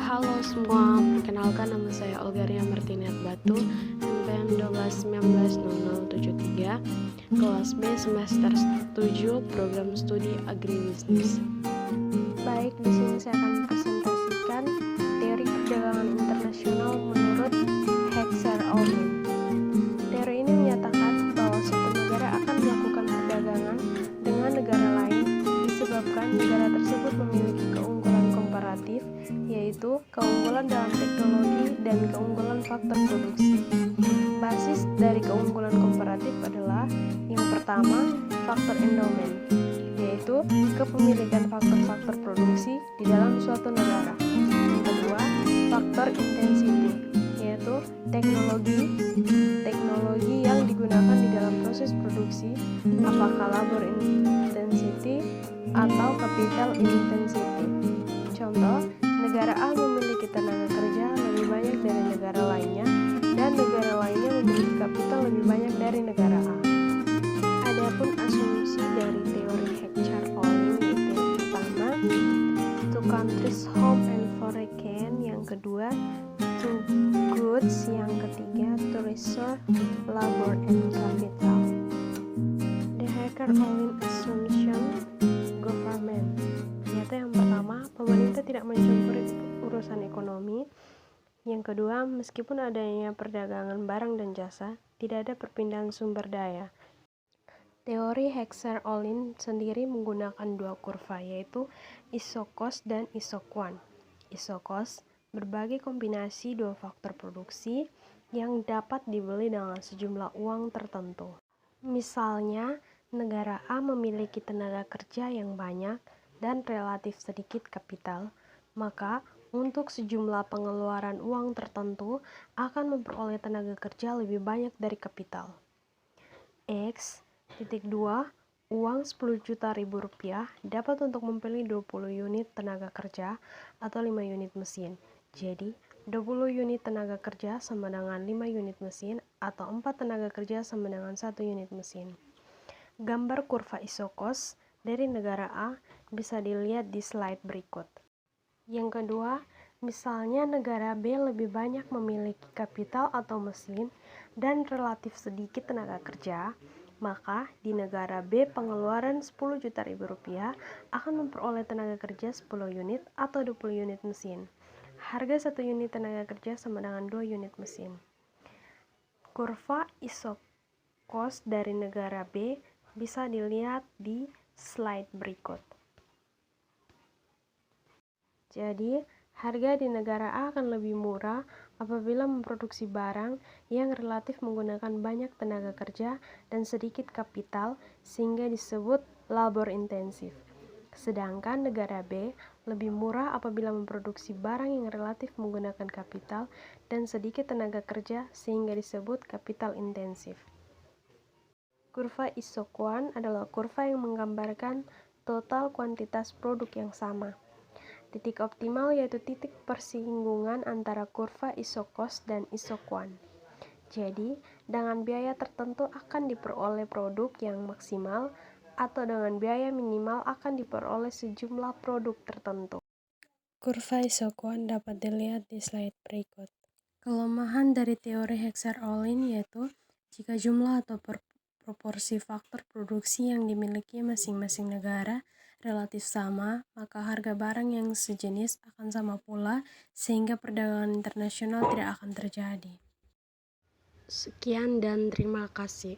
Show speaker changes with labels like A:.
A: Halo semua, perkenalkan nama saya Olgaria Martinet Batu, NPM 12190073, kelas B semester 7, program studi agribisnis. Baik, di sini saya akan presentasikan teori perdagangan internasional menurut Hexer-Ohlin. Teori ini menyatakan bahwa suatu negara akan melakukan perdagangan dengan negara lain disebabkan negara tersebut memiliki keunggulan komparatif, yaitu keunggulan dalam teknologi dan keunggulan faktor produksi. Basis dari keunggulan komparatif adalah yang pertama, faktor endowment, yaitu kepemilikan faktor-faktor produksi di dalam suatu negara. Yang kedua, faktor intensity, yaitu teknologi yang digunakan di dalam proses produksi, apakah labor intensity atau capital intensity. Contoh, negara A memiliki tenaga kerja lebih banyak dari negara lainnya, dan negara lainnya memiliki kapital lebih banyak dari negara A. Adapun asumsi dari teori Hexer-Ohlin yaitu yang pertama, two countries home and foreign, yang kedua, two goods, yang ketiga, to resource, labor, and capital. The Hexer-Ohlin assumption government, yaitu yang pertama, pemerintah tidak mencampuri urusan ekonomi. Yang kedua, meskipun adanya perdagangan barang dan jasa, tidak ada perpindahan sumber daya. Teori Hexer-Ohlin sendiri menggunakan dua kurva, yaitu iso-cost dan iso-quan. Iso-cost berbagai kombinasi dua faktor produksi yang dapat dibeli dengan sejumlah uang tertentu. Misalnya, negara A memiliki tenaga kerja yang banyak dan relatif sedikit kapital, maka untuk sejumlah pengeluaran uang tertentu akan memperoleh tenaga kerja lebih banyak dari kapital. X.2 uang 10 juta ribu rupiah dapat untuk membeli 20 unit tenaga kerja atau 5 unit mesin. Jadi, 20 unit tenaga kerja sama dengan 5 unit mesin atau 4 tenaga kerja sama dengan 1 unit mesin. Gambar kurva iso-cost dari negara A bisa dilihat di slide berikut. Yang kedua, misalnya negara B lebih banyak memiliki kapital atau mesin dan relatif sedikit tenaga kerja, maka di negara B pengeluaran 10 juta ribu rupiah akan memperoleh tenaga kerja 10 unit atau 20 unit mesin. Harga 1 unit tenaga kerja sama dengan 2 unit mesin. Kurva iso-cost dari negara B bisa dilihat di slide berikut. Jadi, harga di negara A akan lebih murah apabila memproduksi barang yang relatif menggunakan banyak tenaga kerja dan sedikit kapital, sehingga disebut labor intensif. Sedangkan negara B lebih murah apabila memproduksi barang yang relatif menggunakan kapital dan sedikit tenaga kerja, sehingga disebut kapital intensif. Kurva iso-quan adalah kurva yang menggambarkan total kuantitas produk yang sama. Titik optimal yaitu titik persinggungan antara kurva iso-cost dan iso-quan. Jadi, dengan biaya tertentu akan diperoleh produk yang maksimal, atau dengan biaya minimal akan diperoleh sejumlah produk tertentu. Kurva iso-quan dapat dilihat di slide berikut. Kelemahan dari teori Hexer-Ohlin yaitu jika jumlah atau proporsi faktor produksi yang dimiliki masing-masing negara relatif sama, maka harga barang yang sejenis akan sama pula, sehingga perdagangan internasional tidak akan terjadi. Sekian dan terima kasih.